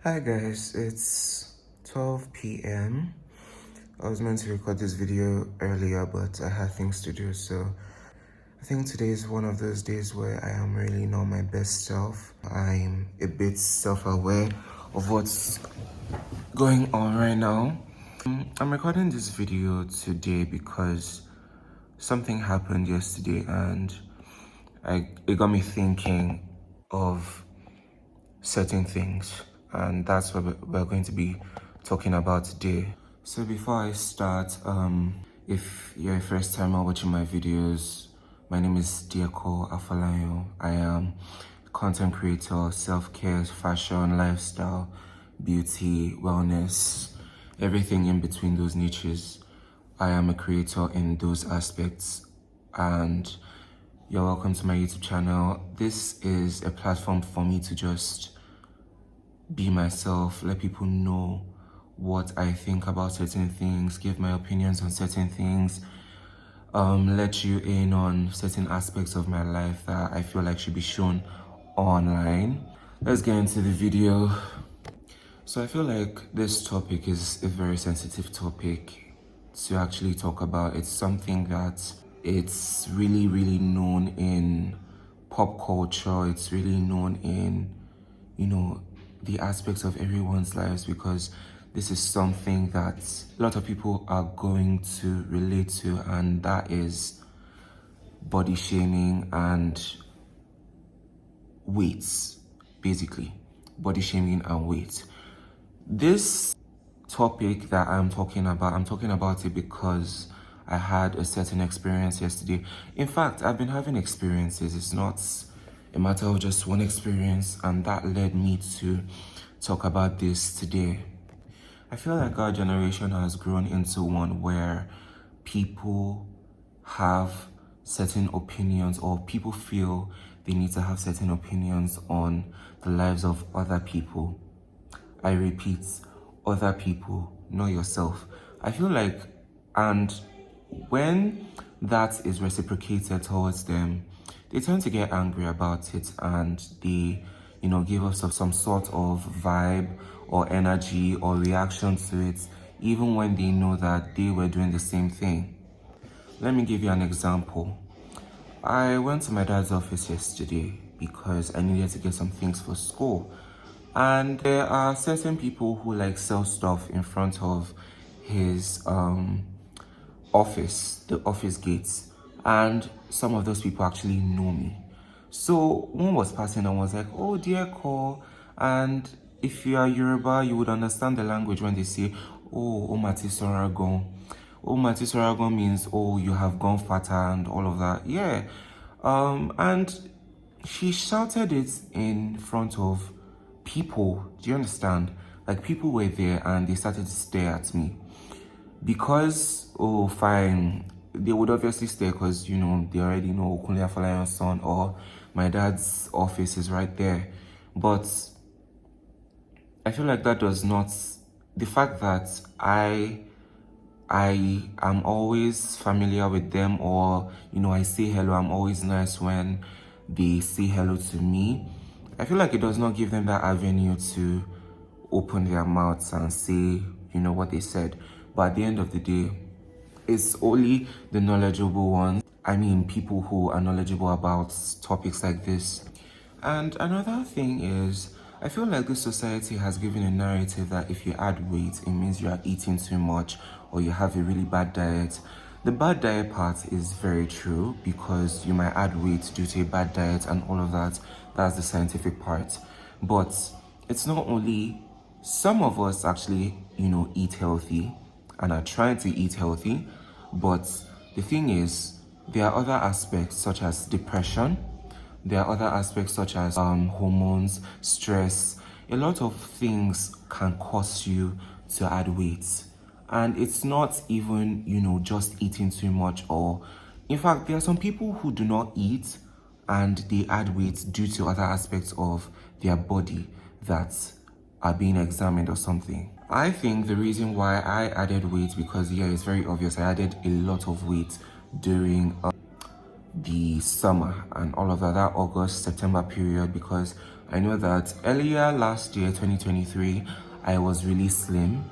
Hi guys, it's 12 p.m. I was meant to record this video earlier, but I had things to do, so I think today is one of those days where I am really not my best self. I'm a bit self-aware of what's going on right now. I'm recording this video today because something happened yesterday and it got me thinking of certain things, and that's what we're going to be talking about today. So before I start, if you're a first timer watching my videos, my name is Dieko Afalayo. I am a content creator, self-care, fashion, lifestyle, beauty, wellness, everything in between those niches. I am a creator in those aspects, and you're welcome to my YouTube channel. This is a platform for me to just be myself, let people know what I think about certain things, give my opinions on certain things, let you in on certain aspects of my life that I feel like should be shown online. Let's get into the video. So I feel like this topic is a very sensitive topic to actually talk about. It's something that it's really known in pop culture. It's really known in, the aspects of everyone's lives, because this is something that a lot of people are going to relate to, and that is body shaming and weights, basically. Body shaming and weight. This topic that I'm talking about it because I had a certain experience yesterday. In fact, I've been having experiences. It's not a matter of just one experience, and that led me to talk about this today. I feel like our generation has grown into one where people have certain opinions, or people feel they need to have certain opinions on the lives of other people. I repeat, other people, not yourself. I feel like, and when that is reciprocated towards them, they tend to get angry about it, and they, give us some sort of vibe or energy or reaction to it, even when they know that they were doing the same thing. Let me give you an example. I went to my dad's office yesterday because I needed to get some things for school. And there are certain people who like sell stuff in front of his office, the office gates. And some of those people actually know me. So one was passing and was like, "Oh, dear call." And if you are Yoruba, you would understand the language when they say, "Oh, Omati Soragon." Omati Soragon means, "Oh, you have gone fatter," and all of that. Yeah. And she shouted it in front of people. Do you understand? Like, people were there and they started to stare at me. Because, oh, fine, they would obviously stare because, they already know Okunle Afolayan's son, or my dad's office is right there. But I feel like that does not, the fact that I am always familiar with them, or, I say hello, I'm always nice when they say hello to me. I feel like it does not give them that avenue to open their mouths and say, what they said. But at the end of the day, it's only the knowledgeable ones. I mean, people who are knowledgeable about topics like this. And another thing is, I feel like this society has given a narrative that if you add weight, it means you are eating too much or you have a really bad diet. The bad diet part is very true, because you might add weight due to a bad diet and all of that. That's the scientific part. But it's not only, some of us actually, eat healthy and are trying to eat healthy. But the thing is, there are other aspects such as depression. There are other aspects such as hormones, stress. A lot of things can cause you to add weight. And it's not even, just eating too much, or in fact, there are some people who do not eat and they add weight due to other aspects of their body that are being examined or something. I think the reason why I added weight, because it's very obvious, I added a lot of weight during the summer and all of that August, September period, because I know that earlier last year, 2023, I was really slim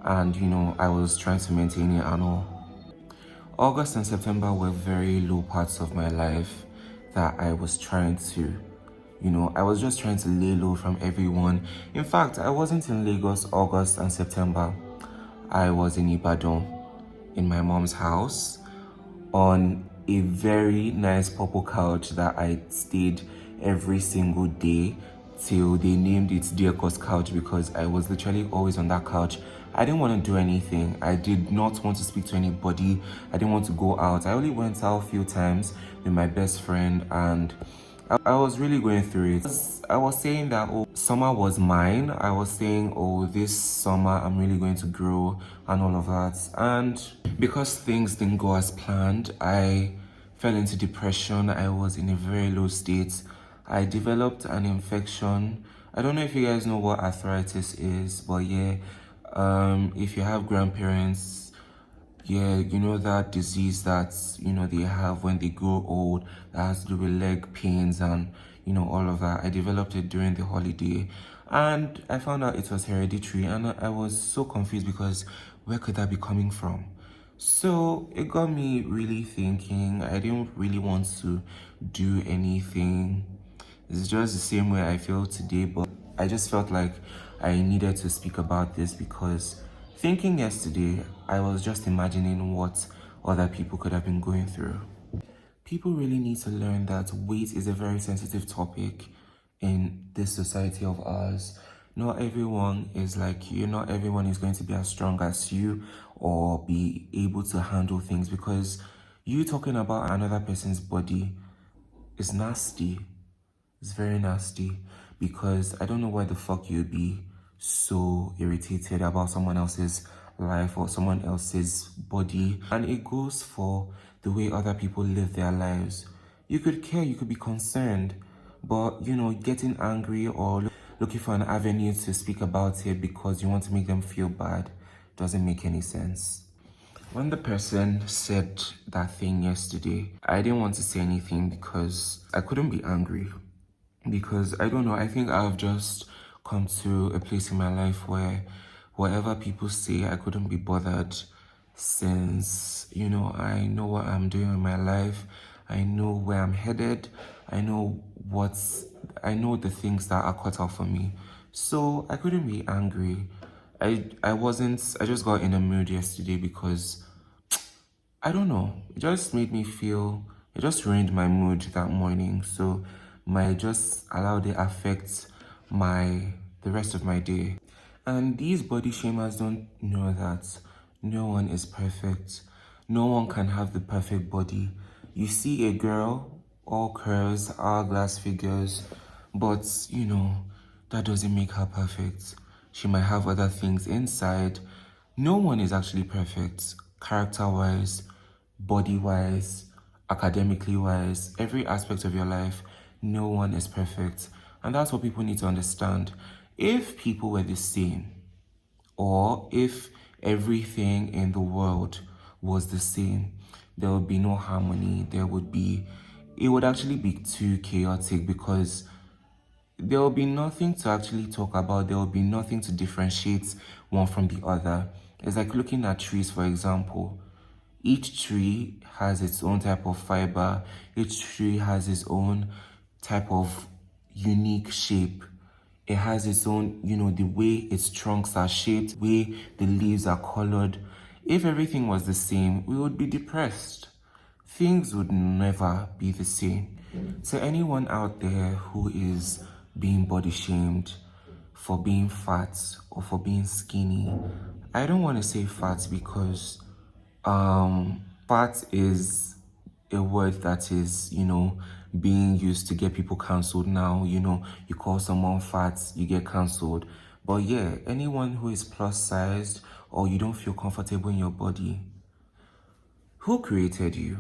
and I was trying to maintain it and all. August and September were very low parts of my life that I was trying to, I was just trying to lay low from everyone. In fact, I wasn't in Lagos August and September. I was in Ibadan, in my mom's house, on a very nice purple couch that I stayed every single day till they named it Dear Cause Couch, because I was literally always on that couch. I didn't want to do anything. I did not want to speak to anybody. I didn't want to go out. I only went out a few times with my best friend, and I was really going through it. I was saying that, oh, summer was mine. I was saying, oh, this summer I'm really going to grow and all of that. And because things didn't go as planned, I fell into depression. I was in a very low state. I developed an infection. I don't know if you guys know what arthritis is, but yeah, if you have grandparents, yeah, that disease that, they have when they grow old, that has to do with leg pains and, all of that. I developed it during the holiday and I found out it was hereditary, and I was so confused because where could that be coming from? So it got me really thinking. I didn't really want to do anything. It's just the same way I feel today, but I just felt like I needed to speak about this because thinking yesterday, I was just imagining what other people could have been going through. People really need to learn that weight is a very sensitive topic in this society of ours. Not everyone is like you. Not everyone is going to be as strong as you or be able to handle things, because you talking about another person's body is nasty. It's very nasty, because I don't know why the fuck you'd be so irritated about someone else's life or someone else's body. And it goes for the way other people live their lives. You could care, you could be concerned, but getting angry or looking for an avenue to speak about it because you want to make them feel bad doesn't make any sense. When the person said that thing yesterday, I didn't want to say anything because I couldn't be angry. Because I don't know, I think I've just come to a place in my life where whatever people say, I couldn't be bothered, since I know what I'm doing in my life. I know where I'm headed. I know the things that are cut out for me. So I couldn't be angry. I just got in a mood yesterday because I don't know, it just made me feel, it just ruined my mood that morning. So I just allowed it affect the rest of my day. And these body shamers don't know that no one is perfect. No one can have the perfect body. You see a girl, all curves, hourglass figures, but that doesn't make her perfect. She might have other things inside. No one is actually perfect, character-wise, body-wise, academically wise, every aspect of your life. No one is perfect. And that's what people need to understand. If people were the same, or if everything in the world was the same, there would be no harmony. It would actually be too chaotic, because there will be nothing to actually talk about. There will be nothing to differentiate one from the other. It's like looking at trees, for example. Each tree has its own type of fiber. Each tree has its own type of unique shape. It has its own, the way its trunks are shaped, the way the leaves are colored. If everything was the same, we would be depressed. Things would never be the same. So anyone out there who is being body shamed for being fat or for being skinny, I don't want to say fat because fat is a word that is, being used to get people cancelled now. You call someone fat, you get cancelled. But yeah, anyone who is plus sized or you don't feel comfortable in your body, who created you?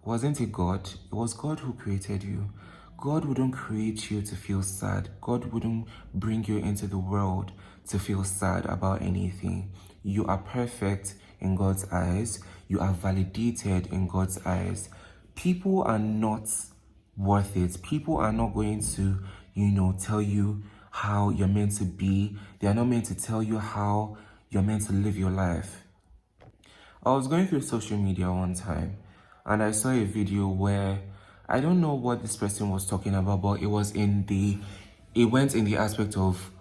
Wasn't it God? It was God who created you. God wouldn't create you to feel sad. God wouldn't bring you into the world to feel sad about anything. You are perfect in God's eyes. You are validated in God's eyes. People are not worth it. People are not going to, tell you how you're meant to be. They are not meant to tell you how you're meant to live your life. I was going through social media one time and I saw a video where I don't know what this person was talking about, but it went in the aspect of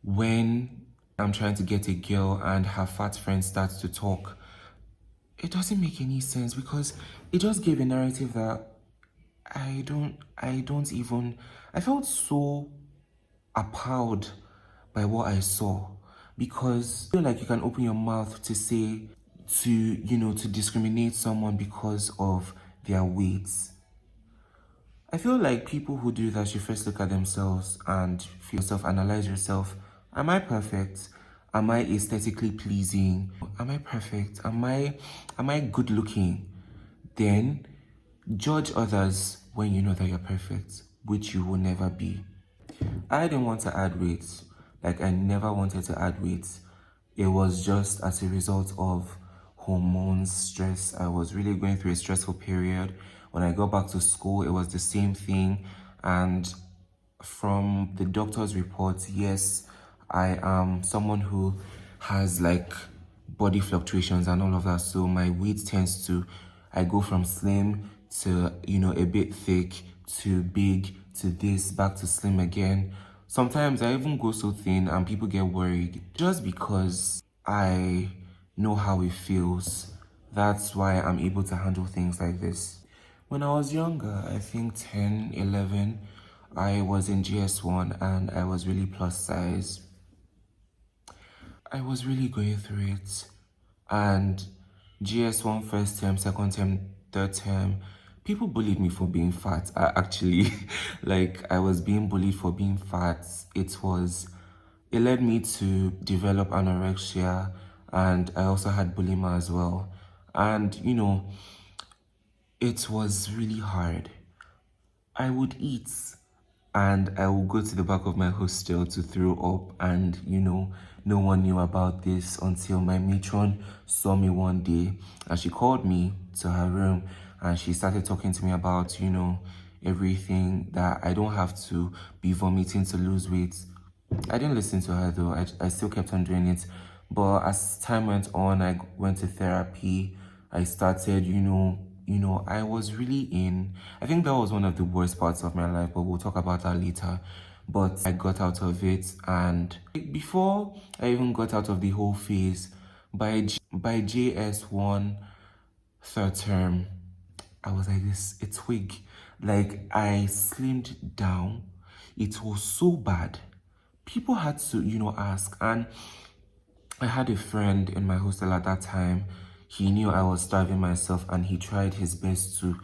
when I'm trying to get a girl and her fat friend starts to talk. It doesn't make any sense because it just gave a narrative that I felt so appalled by what I saw, because I feel like you can open your mouth to say, to discriminate someone because of their weight. I feel like people who do that should first look at themselves and feel self-analyze yourself. Am I perfect? Am I aesthetically pleasing? Am I perfect? Am I good looking? Then judge others when you know that you're perfect, which you will never be. I didn't want to add weight. Like, I never wanted to add weight. It was just as a result of hormones, stress. I was really going through a stressful period. When I got back to school, it was the same thing. And from the doctor's reports, yes, I am someone who has like body fluctuations and all of that. So my weight I go from slim to, a bit thick to big to this, back to slim again. Sometimes I even go so thin and people get worried just because I know how it feels. That's why I'm able to handle things like this. When I was younger, I think 10, 11, I was in GS1 and I was really plus size. I was really going through it. And GS1 first term, second term, third term, people bullied me for being fat. Actually, like, I was being bullied for being fat. It led me to develop anorexia, and I also had bulimia as well. And, it was really hard. I would eat and I would go to the back of my hostel to throw up, and no one knew about this until my matron saw me one day and she called me to her room and she started talking to me about, everything, that I don't have to be vomiting to lose weight. I didn't listen to her though. I still kept on doing it. But as time went on, I went to therapy. I started, I was really I think that was one of the worst parts of my life, but we'll talk about that later. But I got out of it, and before I even got out of the whole phase, by JS1 third term, I was like this, a twig. Like, I slimmed down. It was so bad. People had to, ask. And I had a friend in my hostel at that time. He knew I was starving myself and he tried his best to,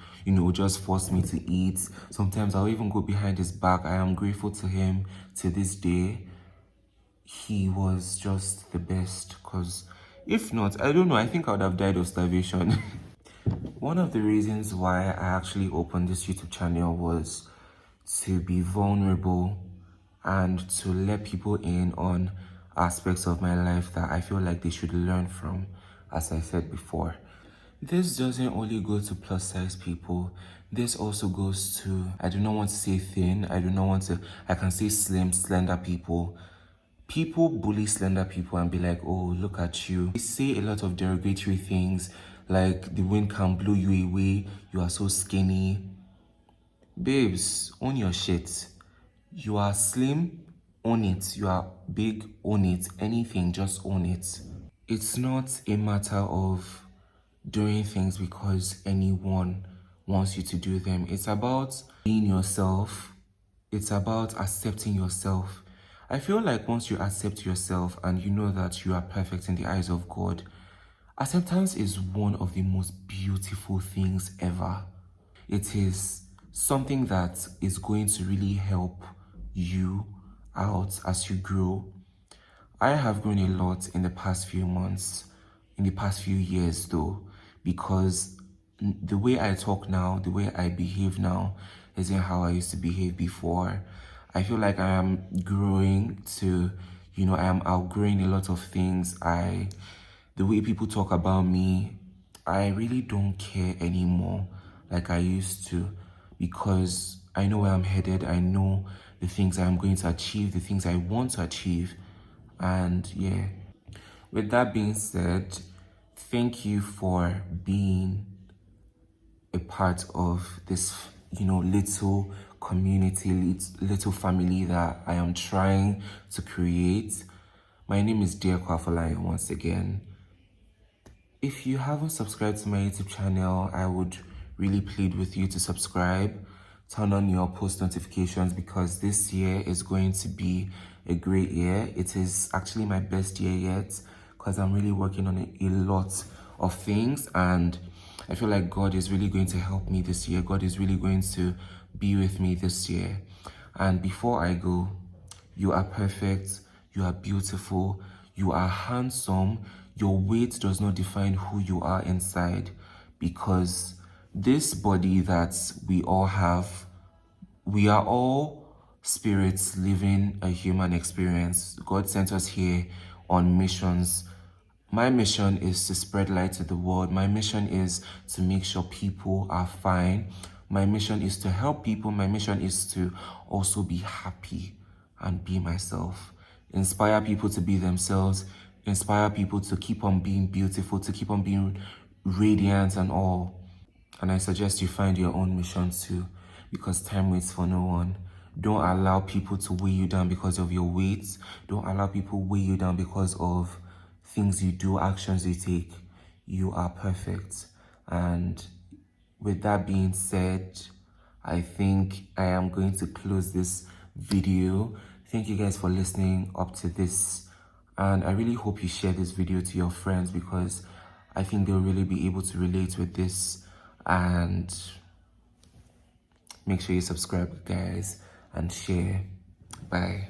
just force me to eat. Sometimes I'll even go behind his back. I am grateful to him to this day. He was just the best, because if not, I don't know, I think I would have died of starvation. One of the reasons why I actually opened this YouTube channel was to be vulnerable and to let people in on aspects of my life that I feel like they should learn from, as I said before. This doesn't only go to plus size people. This also goes to, I do not want to say thin, I can say slim, slender people. People bully slender people and be like, oh, look at you. They say a lot of derogatory things, like the wind can blow you away, you are so skinny. Babes, own your shit. You are slim, own it. You are big, own it. Anything, just own it. It's not a matter of doing things because anyone wants you to do them. It's about being yourself. It's about accepting yourself. I feel like once you accept yourself and you know that you are perfect in the eyes of God, acceptance is one of the most beautiful things ever. It is something that is going to really help you out as you grow. I have grown a lot in the past few months, in the past few years though, because the way I talk now, the way I behave now, isn't how I used to behave before. I feel like I am growing to, I am outgrowing a lot of things. The way people talk about me, I really don't care anymore like I used to, because I know where I'm headed. I know the things I'm going to achieve, the things I want to achieve. And yeah, with that being said, thank you for being a part of this, little community, little family that I am trying to create. My name is Dear Kwafalayan once again. If you haven't subscribed to my YouTube channel, I would really plead with you to subscribe. Turn on your post notifications because this year is going to be a great year. It is actually my best year yet because I'm really working on a lot of things, and I feel like God is really going to help me this year. God is really going to be with me this year. And before I go, you are perfect, you are beautiful, you are handsome. Your weight does not define who you are inside, because this body that we all have, we are all spirits living a human experience. God sent us here on missions. My mission is to spread light to the world. My mission is to make sure people are fine. My mission is to help people. My mission is to also be happy and be myself. Inspire people to be themselves. Inspire people to keep on being beautiful, to keep on being radiant and all. And I suggest you find your own mission too, because time waits for no one. Don't allow people to weigh you down because of your weight. Don't allow people weigh you down because of things you do, actions you take. You are perfect. And with that being said, I think I am going to close this video. Thank you guys for listening up to this. And I really hope you share this video to your friends, because I think they'll really be able to relate with this. And make sure you subscribe, guys, and share. Bye.